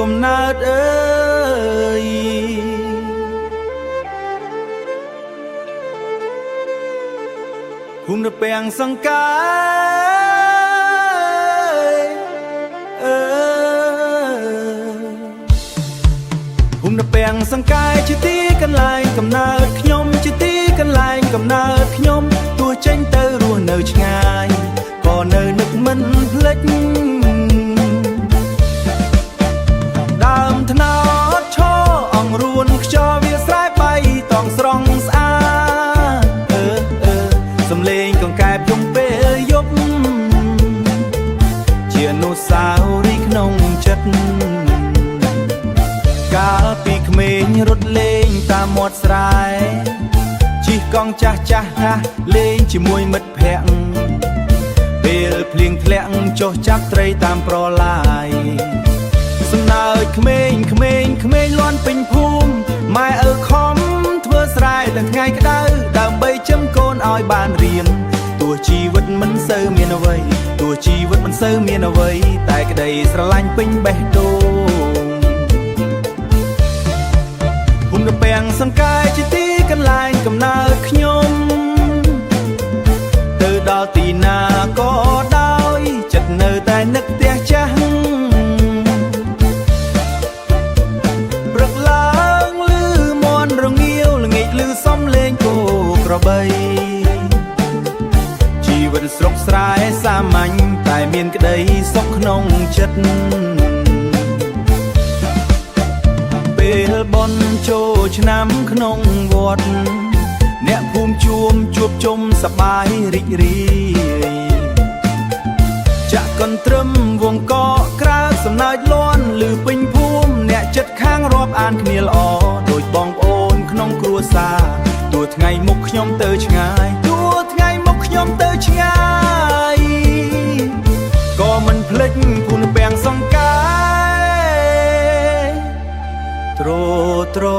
កំណើតអើយភូមិនៅពាំងសង្កាយភូមិនៅពាំងសង្កាយជាទីកន្លែងកំណើតខ្ញុំជាទីកន្លែងកំណើតខ្ញុំទោះចេញទៅរស់នៅឆ្ងាយក៏នៅនឹកមិនភ្លេចដើមថ្នោតឈរអង្រួនខ្យល់វាស្រែបៃតងស្រង់ស្អាតសំលេងកង្កែបយំពេលយប់ជាអនុស្សាវរីយ៍ក្នុងចិត្តកាលពីក្មេងរត់លេងតាមមាត់ស្រែជិះកង់ចាស់ចាស់ណាស់លេងជាមួយមិត្តភក្តិពេលភ្លៀងធ្លាក់ចុះចាប់ត្រីតាមប្រឡាយសំណើចក្មេងលាន់ពេញភូមិម៉ែឪខំធ្វើស្រែទាំងថ្ងៃក្តៅដើម្បីចិញ្ចឹមកូនឲ្យបានរៀនទោះជីវិតមិនសូវមានអ្វីទោះជីវិតមិនសូវមានអ្វីតែក្តីស្រឡាញ់ពេញបេះដូងភូមិនៅពាំងសង្កាយជាទីកន្លែងកំណើតខ្ញុំទៅដល់ទីណាក៏ដោយចិត្តនៅតែនឹកផ្ទះចាស់ព្រឹកឡើងឮមាន់រងាវល្ងាចឮសំលេងគោក្របីជីវិតស្រុកស្រែសាមញ្ញតែមានក្តីសុខក្នុងចិត្តពេលបុណ្យចូលឆ្នាំក្នុងវត្តអ្នកភូមិជួបជុំសប្បាយរីករាយចាក់កន្ទ្រឹមវងកក្រៅសំណើចលាន់ឮពេញភូមិអ្នកចិត្តខាងរាប់អានគ្នាល្អដូចបងប្អូនក្នុងគ្រួសារទោះថ្ងៃមុខខ្ញុំទៅឆ្ងាយទោះថ្ងៃមុខខ្ញុំទៅឆ្ងាយក៏មិនភ្លេចភូមិពាំងសង្កាយទ្រ